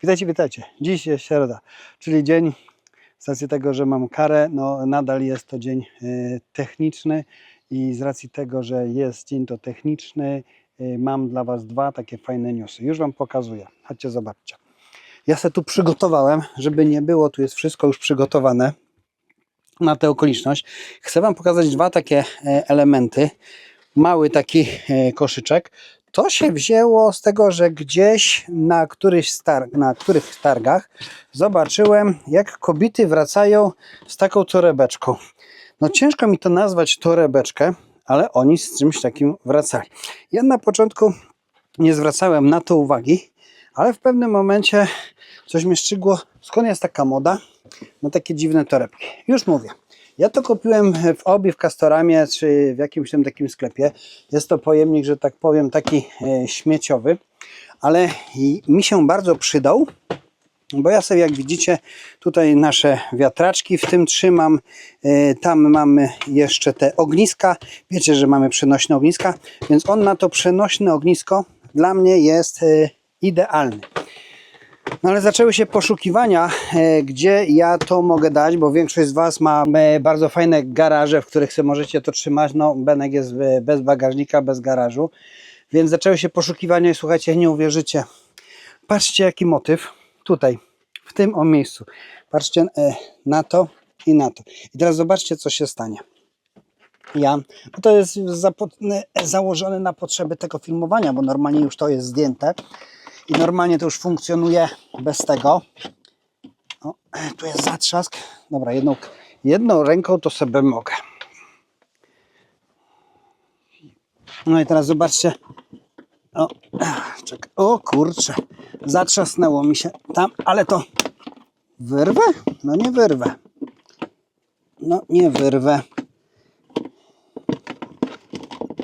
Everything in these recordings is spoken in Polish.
Witajcie, witajcie. Dziś jest środa, czyli dzień, z racji tego, że mam karę, no nadal jest to dzień techniczny i z racji tego, że jest dzień to techniczny, mam dla Was dwa takie fajne newsy. Już Wam pokazuję. Chodźcie, zobaczcie. Ja sobie tu przygotowałem, żeby nie było, tu jest wszystko już przygotowane na tę okoliczność. Chcę Wam pokazać dwa takie elementy. Mały taki koszyczek. To się wzięło z tego, że gdzieś na których targach zobaczyłem, jak kobiety wracają z taką torebeczką. No ciężko mi to nazwać torebeczkę, ale oni z czymś takim wracali. Ja na początku nie zwracałem na to uwagi, ale w pewnym momencie coś mnie szczygło, skąd jest taka moda na takie dziwne torebki. Już mówię. Ja to kupiłem w Obi, w Castoramie, czy w jakimś tam takim sklepie. Jest to pojemnik, że tak powiem, taki śmieciowy, ale mi się bardzo przydał, bo ja sobie, jak widzicie, tutaj nasze wiatraczki w tym trzymam. Tam mamy jeszcze te ogniska. Wiecie, że mamy przenośne ogniska, więc on na to przenośne ognisko dla mnie jest idealny. No ale zaczęły się poszukiwania, gdzie ja to mogę dać, bo większość z Was ma bardzo fajne garaże, w których sobie możecie to trzymać. No, Benek jest bez bagażnika, bez garażu, więc zaczęły się poszukiwania i słuchajcie, nie uwierzycie. Patrzcie, jaki motyw tutaj, w tym miejscu. Patrzcie na to i na to. I teraz zobaczcie, co się stanie. Bo to jest założone na potrzeby tego filmowania, bo normalnie już to jest zdjęte. I normalnie to już funkcjonuje bez tego. O, tu jest zatrzask. Dobra, jedną ręką to sobie mogę. No i teraz zobaczcie. O, czekaj. O kurczę. Zatrzasnęło mi się tam, ale to wyrwę? No nie wyrwę. No nie wyrwę.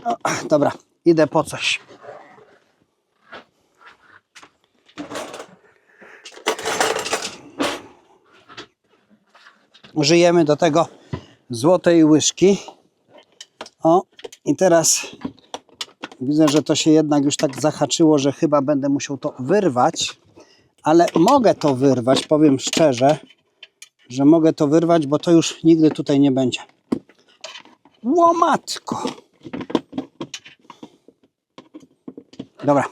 O, dobra, idę po coś. Użyjemy do tego złotej łyżki. O, i teraz widzę, że to się jednak już tak zahaczyło, że chyba będę musiał to wyrwać, ale mogę to wyrwać, powiem szczerze, że mogę to wyrwać, bo to już nigdy tutaj nie będzie. Łomatko! Dobra.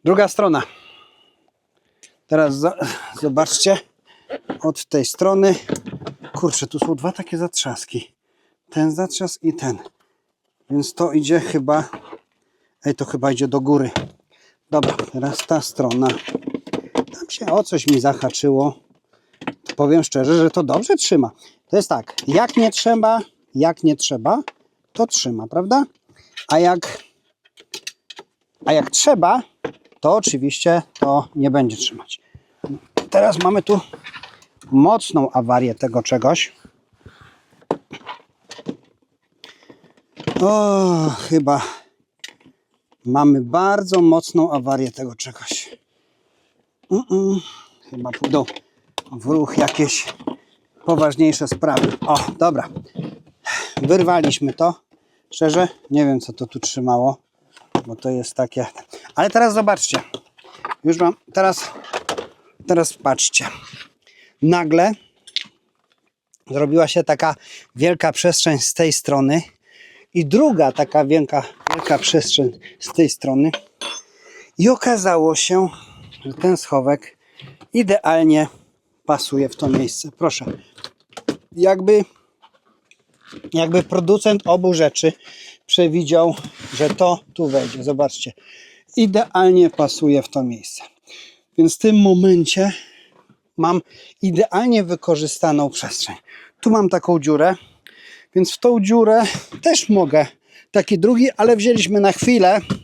Druga strona. Teraz zobaczcie. Od tej strony, kurczę, tu są dwa takie zatrzaski. Ten zatrzask i ten. Więc to idzie chyba, to chyba idzie do góry. Dobra, teraz ta strona. Tam się o coś mi zahaczyło. To powiem szczerze, że to dobrze trzyma. To jest tak, jak nie trzeba, to trzyma, prawda? A jak trzeba, to oczywiście to nie będzie trzymać. Teraz mamy tu mocną awarię tego czegoś. O, chyba mamy bardzo mocną awarię tego czegoś. Chyba pójdą w ruch jakieś poważniejsze sprawy. O, dobra. Wyrwaliśmy to. Szczerze, nie wiem, co to tu trzymało, bo to jest takie... Ale teraz zobaczcie. Już mam... Teraz patrzcie. Nagle zrobiła się taka wielka przestrzeń z tej strony i druga taka wielka przestrzeń z tej strony i okazało się, że ten schowek idealnie pasuje w to miejsce. Proszę, jakby producent obu rzeczy przewidział, że to tu wejdzie. Zobaczcie, idealnie pasuje w to miejsce. Więc w tym momencie mam idealnie wykorzystaną przestrzeń. Tu mam taką dziurę, więc w tą dziurę też mogę taki drugi, ale wzięliśmy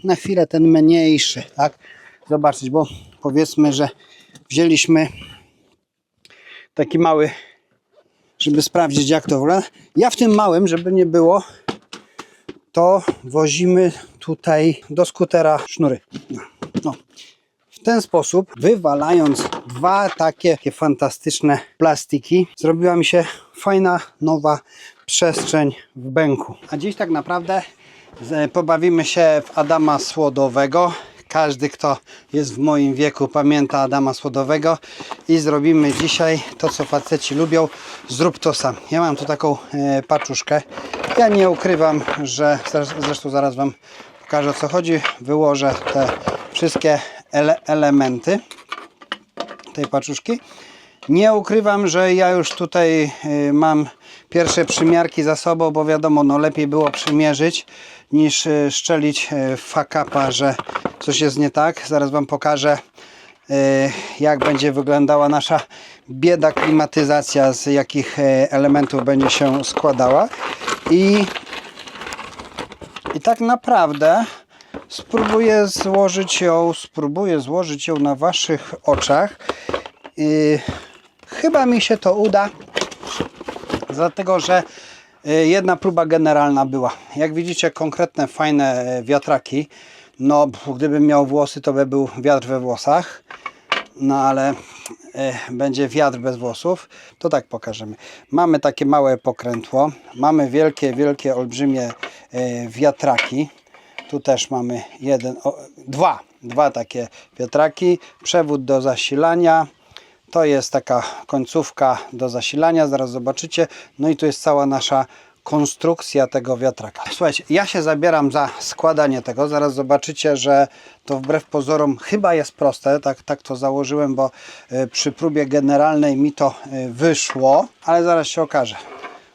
na chwilę ten mniejszy, tak? Zobaczyć, bo powiedzmy, że wzięliśmy taki mały, żeby sprawdzić, jak to wygląda. Ja w tym małym, żeby nie było, to wozimy tutaj do skutera sznury. No. W ten sposób, wywalając dwa takie fantastyczne plastiki, zrobiła mi się fajna, nowa przestrzeń w bęku. A dziś tak naprawdę pobawimy się w Adama Słodowego, Każdy, kto jest w moim wieku, pamięta Adama Słodowego. I zrobimy dzisiaj to, co faceci lubią. Zrób to sam. Ja mam tu taką paczuszkę. Ja nie ukrywam, że zresztą zaraz Wam pokażę, o co chodzi. Wyłożę te wszystkie elementy tej paczuszki. Nie ukrywam, że ja już tutaj mam pierwsze przymiarki za sobą, bo wiadomo, no lepiej było przymierzyć niż szczelić fuck-upa, że coś jest nie tak. Zaraz Wam pokażę, jak będzie wyglądała nasza bieda klimatyzacja, z jakich elementów będzie się składała. I tak naprawdę spróbuję złożyć ją na Waszych oczach. Chyba mi się to uda, dlatego że jedna próba generalna była. Jak widzicie, konkretne, fajne wiatraki. No, gdybym miał włosy, to by był wiatr we włosach. No, ale będzie wiatr bez włosów. To tak pokażemy. Mamy takie małe pokrętło. Mamy wielkie, olbrzymie wiatraki. Tu też mamy dwa takie wiatraki. Przewód do zasilania. To jest taka końcówka do zasilania, zaraz zobaczycie. No i tu jest cała nasza konstrukcja tego wiatraka. Słuchajcie, ja się zabieram za składanie tego. Zaraz zobaczycie, że to wbrew pozorom chyba jest proste. Tak to założyłem, bo przy próbie generalnej mi to wyszło, ale zaraz się okaże.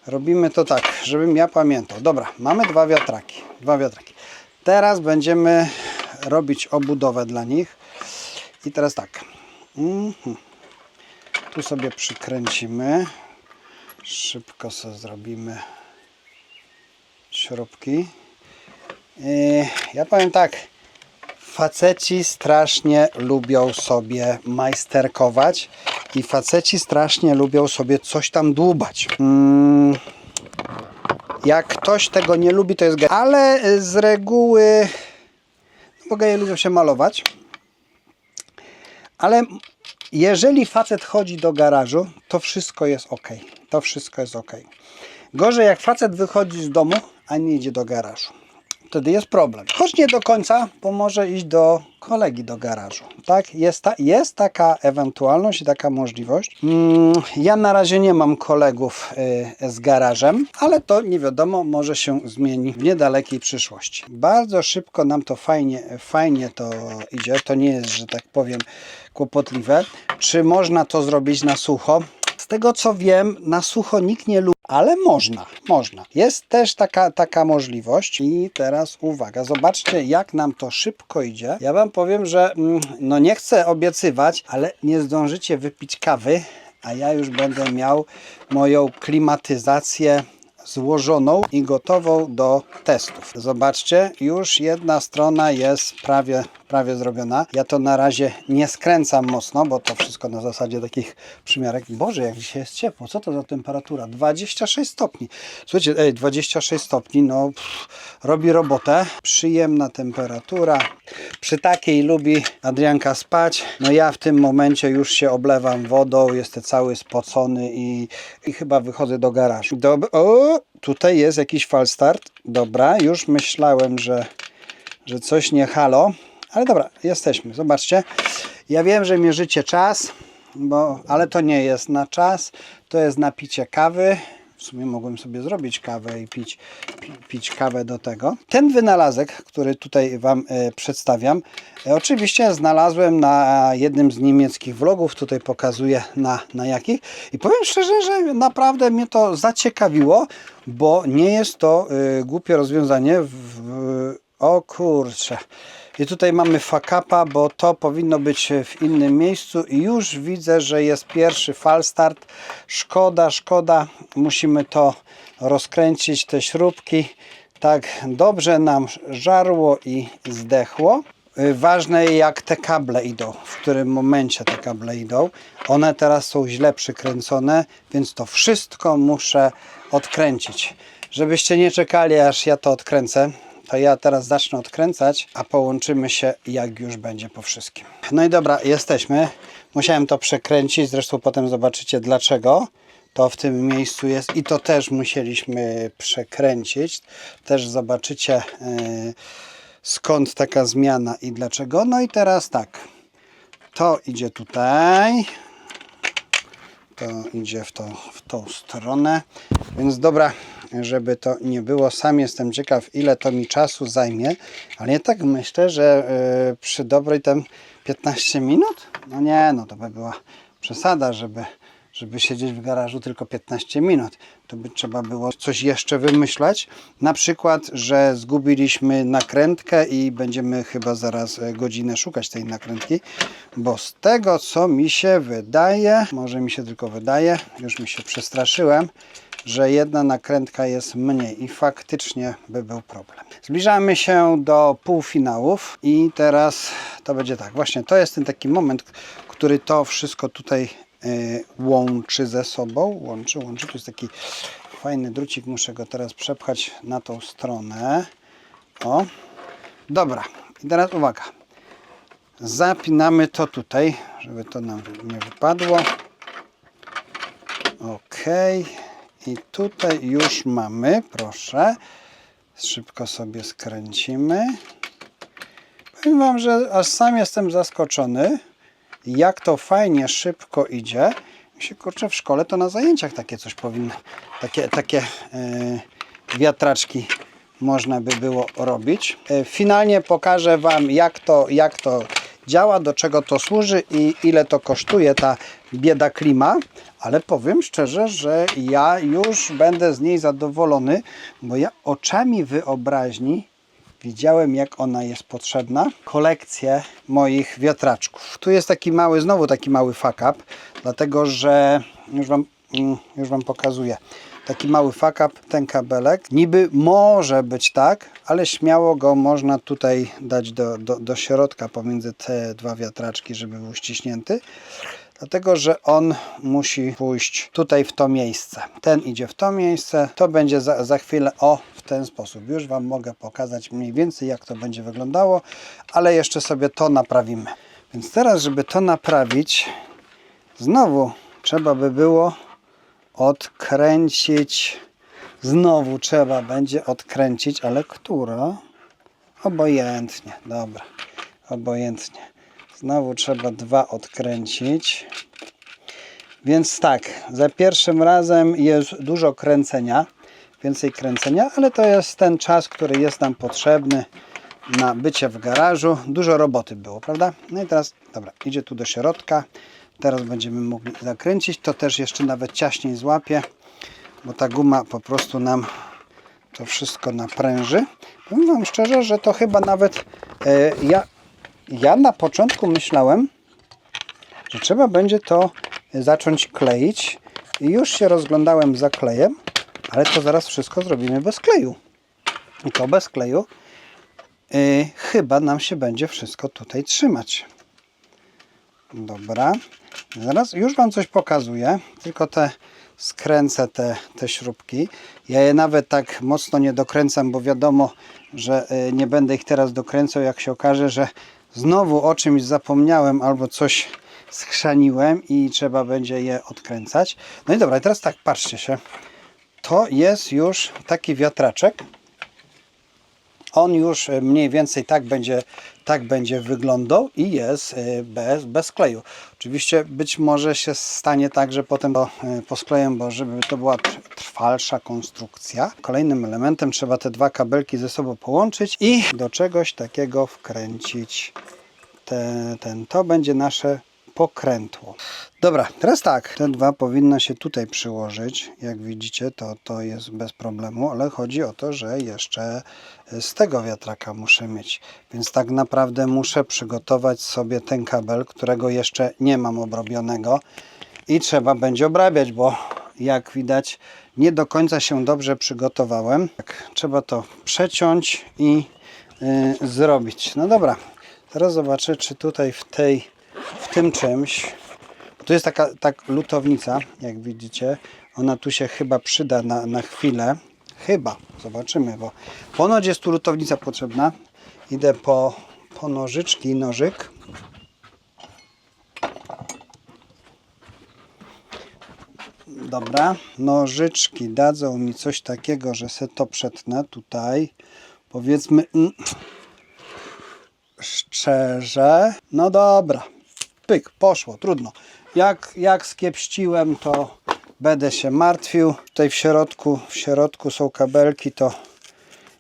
Robimy to tak, żebym ja pamiętał. Dobra, mamy dwa wiatraki. Teraz będziemy robić obudowę dla nich. I teraz tak. Tu sobie przykręcimy. Szybko sobie zrobimy śrubki. Ja powiem tak. Faceci strasznie lubią sobie majsterkować i faceci strasznie lubią sobie coś tam dłubać. Jak ktoś tego nie lubi, to jest gej. Ale z reguły, bo geje lubią się malować. Ale jeżeli facet chodzi do garażu, to wszystko jest ok. To wszystko jest ok. Gorzej jak facet wychodzi z domu, a nie idzie do garażu. Wtedy jest problem. Choć nie do końca, bo może iść do kolegi do garażu. Tak? Jest taka ewentualność i taka możliwość. Ja na razie nie mam kolegów z garażem, ale to nie wiadomo, może się zmieni w niedalekiej przyszłości. Bardzo szybko nam to fajnie to idzie. To nie jest, że tak powiem, kłopotliwe. Czy można to zrobić na sucho? Z tego co wiem, na sucho nikt nie lubi, ale można. Jest też taka możliwość. I teraz uwaga, zobaczcie, jak nam to szybko idzie. Ja Wam powiem, że no nie chcę obiecywać, ale nie zdążycie wypić kawy, a ja już będę miał moją klimatyzację złożoną i gotową do testów. Zobaczcie, już jedna strona jest prawie zrobiona. Ja to na razie nie skręcam mocno, bo to wszystko na zasadzie takich przymiarek. Boże, jak dzisiaj jest ciepło. Co to za temperatura? 26 stopni. Słuchajcie, 26 stopni, no robi robotę. Przyjemna temperatura. Przy takiej lubi Adrianka spać. No ja w tym momencie już się oblewam wodą, jestem cały spocony i chyba wychodzę do garażu. Tutaj jest jakiś falstart. Dobra, już myślałem, że coś nie halo. Ale dobra, jesteśmy. Zobaczcie. Ja wiem, że mierzycie czas, ale to nie jest na czas. To jest na picie kawy. W sumie mogłem sobie zrobić kawę i pić kawę do tego. Ten wynalazek, który tutaj Wam przedstawiam, oczywiście znalazłem na jednym z niemieckich vlogów. Tutaj pokazuję na jakich. I powiem szczerze, że naprawdę mnie to zaciekawiło, bo nie jest to głupie rozwiązanie. O kurczę. I tutaj mamy fuck-upa, bo to powinno być w innym miejscu i już widzę, że jest pierwszy falstart. Szkoda. Musimy to rozkręcić, te śrubki. Tak dobrze nam żarło i zdechło. Ważne jak te kable idą, w którym momencie te kable idą. One teraz są źle przykręcone, więc to wszystko muszę odkręcić. Żebyście nie czekali, aż ja to odkręcę. To ja teraz zacznę odkręcać, a połączymy się, jak już będzie po wszystkim. No i dobra, jesteśmy. Musiałem to przekręcić, zresztą potem zobaczycie dlaczego to w tym miejscu jest i to też musieliśmy przekręcić. Też zobaczycie skąd taka zmiana i dlaczego. No i teraz tak, to idzie tutaj, to idzie w tą stronę, więc dobra, żeby to nie było, sam jestem ciekaw, ile to mi czasu zajmie, ale ja tak myślę, że przy dobrej tam 15 minut, no nie, no to by była przesada, żeby siedzieć w garażu tylko 15 minut. To by trzeba było coś jeszcze wymyślać. Na przykład, że zgubiliśmy nakrętkę i będziemy chyba zaraz godzinę szukać tej nakrętki, bo z tego, co mi się wydaje, może mi się tylko wydaje, już mi się przestraszyłem, że jedna nakrętka jest mniej i faktycznie by był problem. Zbliżamy się do półfinałów i teraz to będzie tak. Właśnie to jest ten taki moment, który to wszystko tutaj łączy ze sobą. Łączy. Tu jest taki fajny drucik. Muszę go teraz przepchać na tą stronę. O. Dobra. I teraz uwaga. Zapinamy to tutaj, żeby to nam nie wypadło. Ok. I tutaj już mamy, proszę. Szybko sobie skręcimy. Powiem Wam, że aż sam jestem zaskoczony, jak to fajnie, szybko idzie. Mi się kurczę, w szkole to na zajęciach takie coś powinno, takie wiatraczki można by było robić. Finalnie pokażę Wam, jak to działa, do czego to służy i ile to kosztuje ta bieda klima. Ale powiem szczerze, że ja już będę z niej zadowolony, bo ja oczami wyobraźni widziałem, jak ona jest potrzebna. Kolekcję moich wiatraczków. Tu jest znowu taki mały fuck up, dlatego że już wam pokazuję. Taki mały fuck up, ten kabelek. Niby może być tak, ale śmiało go można tutaj dać do środka pomiędzy te dwa wiatraczki, żeby był ściśnięty. Dlatego, że on musi pójść tutaj w to miejsce. Ten idzie w to miejsce. To będzie za chwilę w ten sposób. Już Wam mogę pokazać mniej więcej, jak to będzie wyglądało, ale jeszcze sobie to naprawimy. Więc teraz, żeby to naprawić, znowu trzeba by było odkręcić. Znowu trzeba będzie odkręcić, ale która? Obojętnie. Dobra. Obojętnie. Znowu trzeba dwa odkręcić. Więc tak, za pierwszym razem jest dużo kręcenia, więcej kręcenia, ale to jest ten czas, który jest nam potrzebny na bycie w garażu. Dużo roboty było, prawda? No i teraz, dobra, idzie tu do środka. Teraz będziemy mogli zakręcić. To też jeszcze nawet ciaśniej złapie, bo ta guma po prostu nam to wszystko napręży. Powiem Wam szczerze, że to chyba nawet ja na początku myślałem, że trzeba będzie to zacząć kleić i już się rozglądałem za klejem, ale to zaraz wszystko zrobimy bez kleju. I to bez kleju chyba nam się będzie wszystko tutaj trzymać. Dobra, zaraz już Wam coś pokazuję, tylko skręcę te śrubki. Ja je nawet tak mocno nie dokręcam, bo wiadomo, że nie będę ich teraz dokręcał, jak się okaże, że znowu o czymś zapomniałem albo coś schrzaniłem i trzeba będzie je odkręcać. No i dobra, i teraz tak, patrzcie się. To jest już taki wiatraczek. On już mniej więcej tak będzie wyglądał i jest bez kleju. Oczywiście być może się stanie tak, że potem to poskleję, bo żeby to była trwalsza konstrukcja. Kolejnym elementem trzeba te dwa kabelki ze sobą połączyć i do czegoś takiego wkręcić to będzie nasze pokrętło. Dobra, teraz tak, te dwa powinno się tutaj przyłożyć. Jak widzicie, to jest bez problemu, ale chodzi o to, że jeszcze z tego wiatraka muszę mieć. Więc tak naprawdę muszę przygotować sobie ten kabel, którego jeszcze nie mam obrobionego i trzeba będzie obrabiać, bo jak widać nie do końca się dobrze przygotowałem. Tak, trzeba to przeciąć i zrobić. No dobra, teraz zobaczę, czy tutaj w tym czymś, tu jest taka lutownica, jak widzicie, ona tu się chyba przyda na chwilę, chyba, zobaczymy, bo ponoć jest tu lutownica potrzebna. Idę po nożyk. Dobra, nożyczki dadzą mi coś takiego, że se to przetnę tutaj, powiedzmy szczerze. No dobra, pyk, poszło, trudno. Jak skiepściłem, to będę się martwił. Tutaj w środku są kabelki, to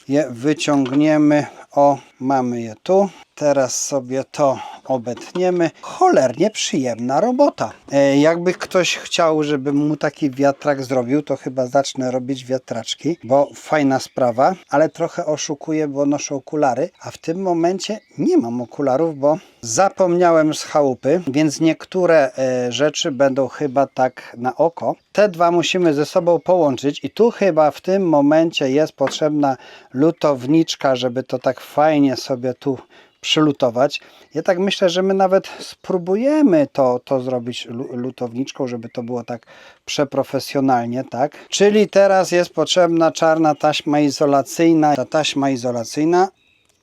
je wyciągniemy. O, mamy je tu. Teraz sobie to obetniemy. Cholernie przyjemna robota. Jakby ktoś chciał, żebym mu taki wiatrak zrobił, to chyba zacznę robić wiatraczki, bo fajna sprawa, ale trochę oszukuję, bo noszę okulary, a w tym momencie nie mam okularów, bo zapomniałem z chałupy, więc niektóre rzeczy będą chyba tak na oko. Te dwa musimy ze sobą połączyć i tu chyba w tym momencie jest potrzebna lutowniczka, żeby to tak fajnie sobie tu przylutować. Ja tak myślę, że my nawet spróbujemy to zrobić lutowniczką, żeby to było tak przeprofesjonalnie, tak? Czyli teraz jest potrzebna czarna taśma izolacyjna. Ta taśma izolacyjna,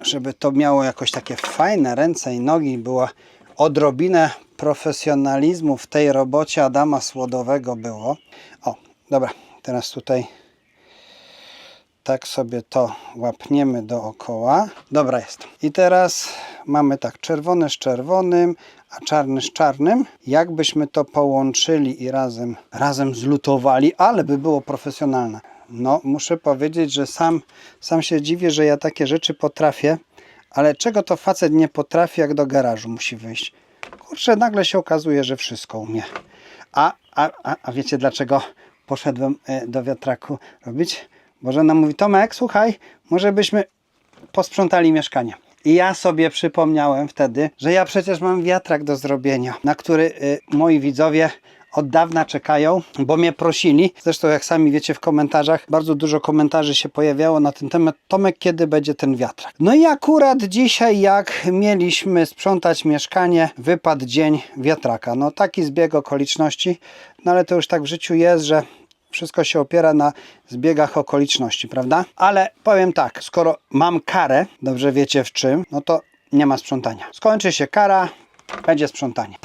żeby to miało jakoś takie fajne ręce i nogi, była odrobinę profesjonalizmu w tej robocie Adama Słodowego było. O, dobra, teraz tutaj tak sobie to łapniemy dookoła. Dobra jest. I teraz mamy tak, czerwony z czerwonym, a czarny z czarnym. Jakbyśmy to połączyli i razem zlutowali, ale by było profesjonalne. No, muszę powiedzieć, że sam się dziwię, że ja takie rzeczy potrafię, ale czego to facet nie potrafi, jak do garażu musi wyjść. Kurczę, nagle się okazuje, że wszystko umie. A wiecie dlaczego poszedłem do wiatraku robić? Bo żona mówi, Tomek, słuchaj, może byśmy posprzątali mieszkanie. I ja sobie przypomniałem wtedy, że ja przecież mam wiatrak do zrobienia, na który moi widzowie od dawna czekają, bo mnie prosili. Zresztą jak sami wiecie w komentarzach, bardzo dużo komentarzy się pojawiało na ten temat. Tomek, kiedy będzie ten wiatrak? No i akurat dzisiaj, jak mieliśmy sprzątać mieszkanie, wypadł dzień wiatraka. No taki zbieg okoliczności, no ale to już tak w życiu jest, że wszystko się opiera na zbiegach okoliczności, prawda? Ale powiem tak, skoro mam karę, dobrze wiecie w czym, no to nie ma sprzątania. Skończy się kara, będzie sprzątanie.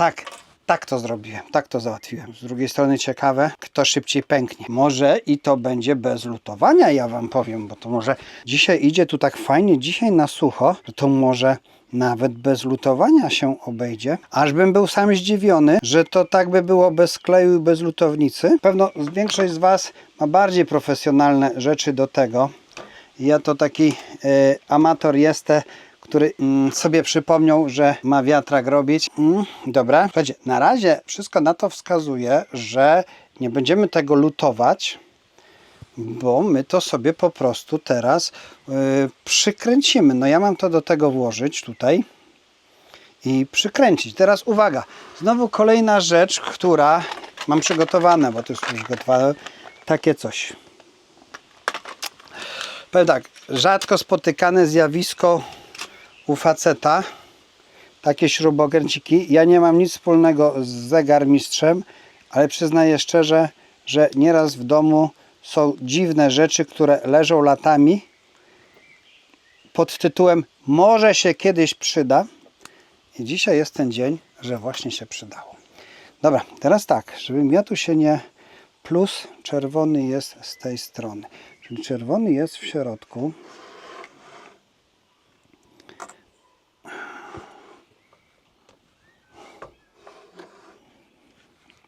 Tak to zrobiłem, tak to załatwiłem. Z drugiej strony ciekawe, kto szybciej pęknie. Może i to będzie bez lutowania, ja wam powiem, bo to może dzisiaj idzie tu tak fajnie, dzisiaj na sucho, że to może nawet bez lutowania się obejdzie. Aż bym był sam zdziwiony, że to tak by było bez kleju i bez lutownicy. Pewno większość z was ma bardziej profesjonalne rzeczy do tego. Ja to taki amator jestem, który sobie przypomniał, że ma wiatrak robić. Dobra, słuchajcie, na razie wszystko na to wskazuje, że nie będziemy tego lutować, bo my to sobie po prostu teraz przykręcimy. No ja mam to do tego włożyć tutaj i przykręcić. Teraz uwaga, znowu kolejna rzecz, która mam przygotowane, bo to już przygotowałem takie coś. Powiem tak, rzadko spotykane zjawisko u faceta, takie śrubokręciki. Ja nie mam nic wspólnego z zegarmistrzem, ale przyznaję szczerze, że nieraz w domu są dziwne rzeczy, które leżą latami pod tytułem może się kiedyś przyda. I dzisiaj jest ten dzień, że właśnie się przydało. Dobra, teraz tak, żebym ja tu się nie... Plus czerwony jest z tej strony. Czyli czerwony jest w środku.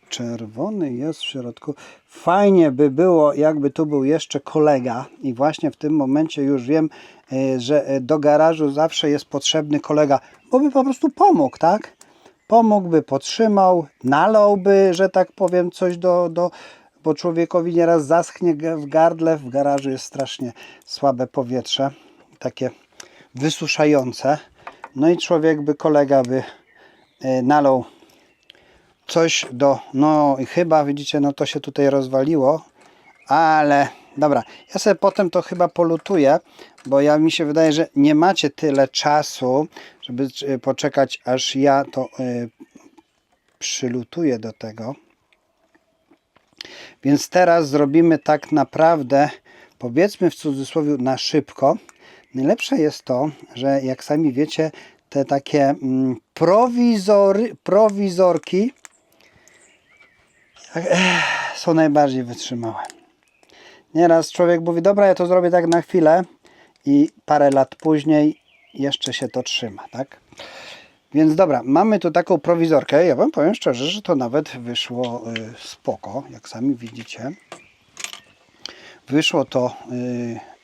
Czerwony jest w środku. Fajnie by było, jakby tu był jeszcze kolega i właśnie w tym momencie już wiem, że do garażu zawsze jest potrzebny kolega, bo by po prostu pomógł, tak? Pomógłby, podtrzymał, nalałby, że tak powiem, coś bo człowiekowi nieraz zaschnie w gardle. W garażu jest strasznie słabe powietrze, takie wysuszające. No i kolega by nalał coś no i chyba widzicie, no to się tutaj rozwaliło, ale dobra, ja sobie potem to chyba polutuję, bo mi się wydaje, że nie macie tyle czasu, żeby poczekać, aż ja to przylutuję do tego. Więc teraz zrobimy tak naprawdę, powiedzmy w cudzysłowie, na szybko. Najlepsze jest to, że jak sami wiecie, te takie prowizorki są najbardziej wytrzymałe. Nieraz człowiek mówi, dobra, ja to zrobię tak na chwilę i parę lat później jeszcze się to trzyma, tak? Więc dobra, mamy tu taką prowizorkę. Ja wam powiem szczerze, że to nawet wyszło spoko, jak sami widzicie. Wyszło to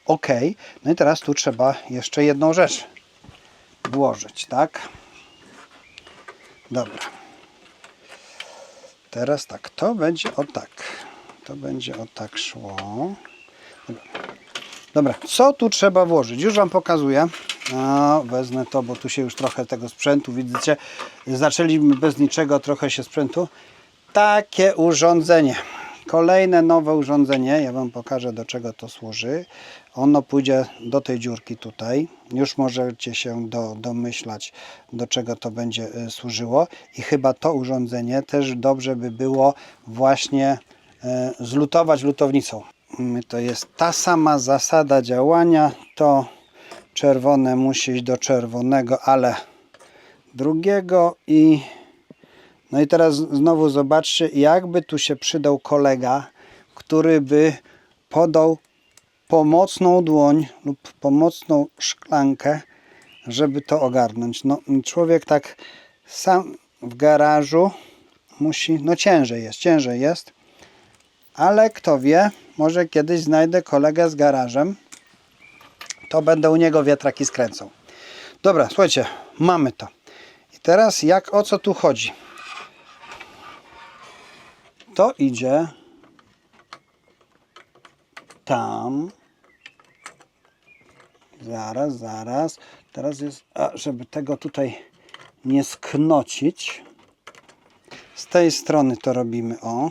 ok. No i teraz tu trzeba jeszcze jedną rzecz włożyć, tak? Dobra. Teraz tak, to będzie o tak. To będzie o tak szło. Dobra, co tu trzeba włożyć? Już wam pokazuję. No, wezmę to, bo tu się już trochę tego sprzętu, widzicie, zaczęliśmy bez niczego, trochę się sprzętu. Takie urządzenie. Kolejne nowe urządzenie. Ja wam pokażę, do czego to służy. Ono pójdzie do tej dziurki tutaj. Już możecie się domyślać, do czego to będzie służyło. I chyba to urządzenie też dobrze by było właśnie zlutować lutownicą. To jest ta sama zasada działania. To czerwone musi iść do czerwonego, ale drugiego i no i teraz znowu zobaczcie, jakby tu się przydał kolega, który by podał pomocną dłoń lub pomocną szklankę, żeby to ogarnąć. No, człowiek tak sam w garażu musi, no ciężej jest, ale kto wie, może kiedyś znajdę kolegę z garażem, to będę u niego wiatraki skręcał. Dobra, słuchajcie, mamy to. I teraz o co tu chodzi? To idzie tam. Zaraz. Teraz jest, żeby tego tutaj nie sknocić. Z tej strony to robimy, o.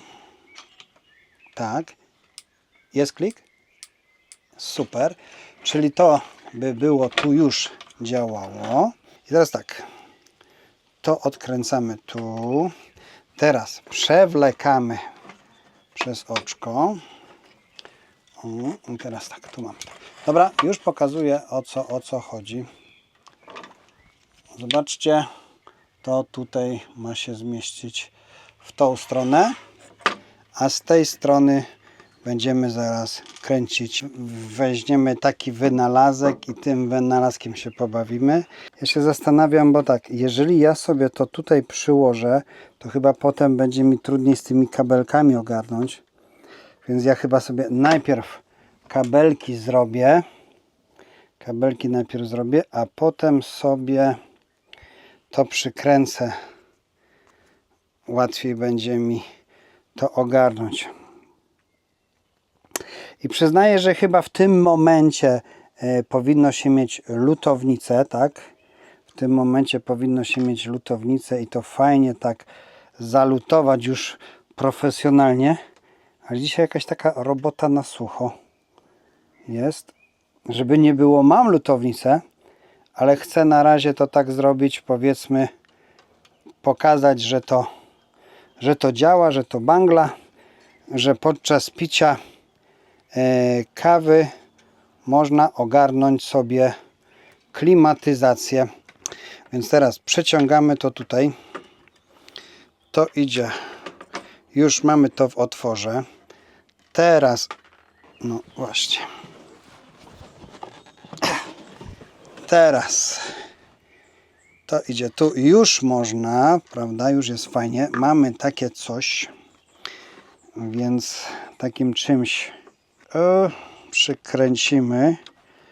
Tak. Jest klik? Super. Czyli to by było tu już działało. I teraz tak. To odkręcamy tu. Teraz przewlekamy przez oczko. I teraz tak, tu mam. Dobra, już pokazuję o co chodzi. Zobaczcie, to tutaj ma się zmieścić w tą stronę, a z tej strony będziemy zaraz kręcić. Weźmiemy taki wynalazek i tym wynalazkiem się pobawimy. Ja się zastanawiam, bo tak, jeżeli ja sobie to tutaj przyłożę, to chyba potem będzie mi trudniej z tymi kabelkami ogarnąć. Więc ja chyba sobie najpierw kabelki zrobię. A potem sobie to przykręcę. Łatwiej będzie mi to ogarnąć. I przyznaję, że chyba w tym momencie powinno się mieć lutownicę, tak? W tym momencie powinno się mieć lutownicę i to fajnie tak zalutować już profesjonalnie. Ale dzisiaj jakaś taka robota na sucho jest. Żeby nie było, mam lutownicę, ale chcę na razie to tak zrobić, powiedzmy, pokazać, że to działa, że to bangla, że podczas picia kawy można ogarnąć sobie klimatyzację. Więc teraz przeciągamy to tutaj. To idzie. Już mamy to w otworze. Teraz, no właśnie. Teraz to idzie tu. Już można, prawda? Już jest fajnie. Mamy takie coś. Więc takim czymś przykręcimy.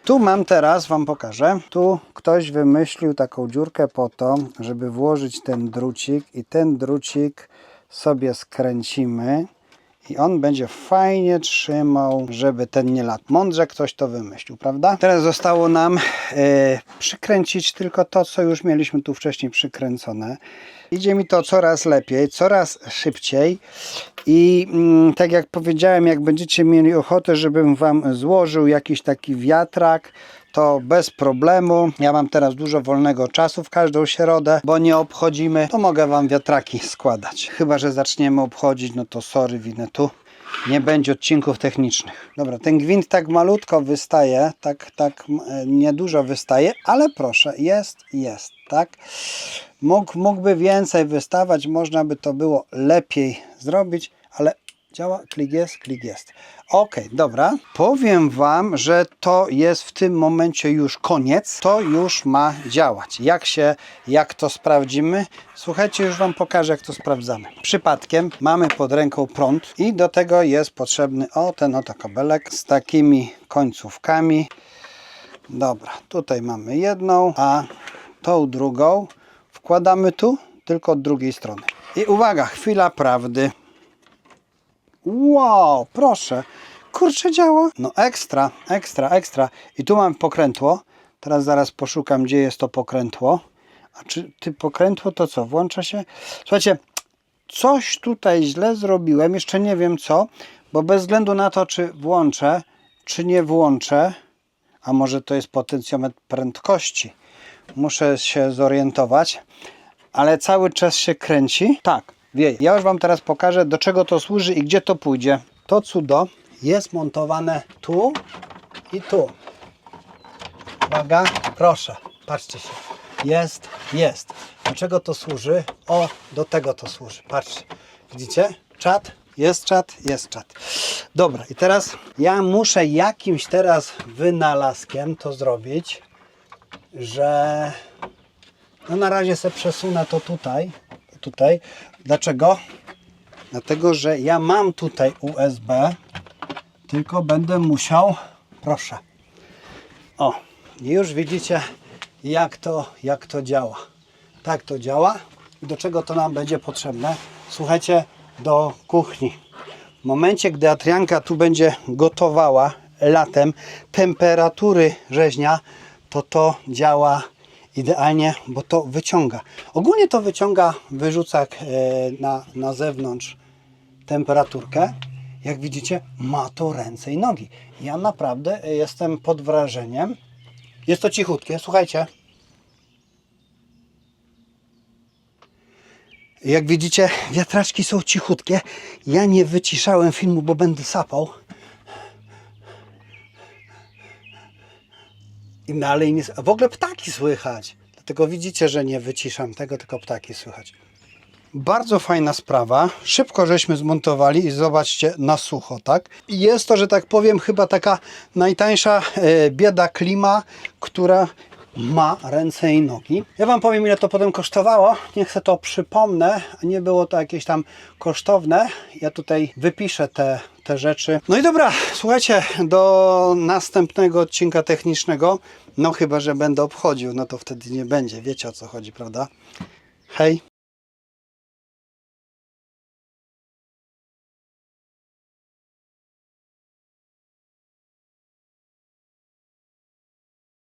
Tu mam teraz, wam pokażę. Tu ktoś wymyślił taką dziurkę po to, żeby włożyć ten drucik i ten drucik sobie skręcimy i on będzie fajnie trzymał, żeby ten nie latał. Mądrze ktoś to wymyślił, prawda? Teraz zostało nam przykręcić tylko to, co już mieliśmy tu wcześniej przykręcone. Idzie mi to coraz lepiej, coraz szybciej i tak jak powiedziałem, jak będziecie mieli ochotę, żebym wam złożył jakiś taki wiatrak, to bez problemu. Ja mam teraz dużo wolnego czasu w każdą środę, bo nie obchodzimy, to mogę wam wiatraki składać. Chyba że zaczniemy obchodzić, no to sorry, winę tu. Nie będzie odcinków technicznych. Dobra, ten gwint tak malutko wystaje, tak niedużo wystaje, ale proszę, jest, tak? Mógłby więcej wystawać, można by to było lepiej zrobić, ale Działa, klik jest. Ok, dobra. Powiem Wam, że to jest w tym momencie już koniec. To już ma działać. Jak to sprawdzimy? Słuchajcie, już Wam pokażę, jak to sprawdzamy. Przypadkiem mamy pod ręką prąd i do tego jest potrzebny ten oto kabelek z takimi końcówkami. Dobra, tutaj mamy jedną, a tą drugą wkładamy tu, tylko od drugiej strony. I uwaga, chwila prawdy. Wow, proszę. Kurczę, działa. No ekstra. I tu mam pokrętło. Teraz zaraz poszukam, gdzie jest to pokrętło. A czy pokrętło to co? Włącza się? Słuchajcie, coś tutaj źle zrobiłem. Jeszcze nie wiem co, bo bez względu na to, czy włączę, czy nie włączę, a może to jest potencjometr prędkości. Muszę się zorientować, ale cały czas się kręci. Tak, wieje. Ja już Wam teraz pokażę, do czego to służy i gdzie to pójdzie. To cudo jest montowane tu i tu. Uwaga, proszę, patrzcie się. Jest. Do czego to służy? Do tego to służy. Patrzcie, widzicie? Czat. Jest czat. Dobra, i teraz ja muszę jakimś teraz wynalazkiem to zrobić, że no na razie sobie przesunę to tutaj. Dlaczego? Dlatego, że ja mam tutaj USB, tylko będę musiał, proszę, i już widzicie jak to działa. Tak to działa. Do czego to nam będzie potrzebne? Słuchajcie, do kuchni. W momencie, gdy Adrianka tu będzie gotowała latem temperatury rzeźnia, to działa idealnie, bo to wyciąga. Ogólnie to wyrzuca na zewnątrz temperaturkę. Jak widzicie, ma to ręce i nogi. Ja naprawdę jestem pod wrażeniem. Jest to cichutkie, słuchajcie. Jak widzicie, wiatraczki są cichutkie. Ja nie wyciszałem filmu, bo będę sapał. I dalej nie... W ogóle ptaki słychać. Dlatego widzicie, że nie wyciszam tego, tylko ptaki słychać. Bardzo fajna sprawa. Szybko żeśmy zmontowali i zobaczcie, na sucho, tak? I jest to, że tak powiem, chyba taka najtańsza bieda klima, która ma ręce i nogi. Ja Wam powiem, ile to potem kosztowało. Niech sobie to przypomnę. Nie było to jakieś tam kosztowne. Ja tutaj wypiszę te rzeczy. No i dobra, słuchajcie, do następnego odcinka technicznego. No chyba, że będę obchodził, no to wtedy nie będzie. Wiecie, o co chodzi, prawda? Hej!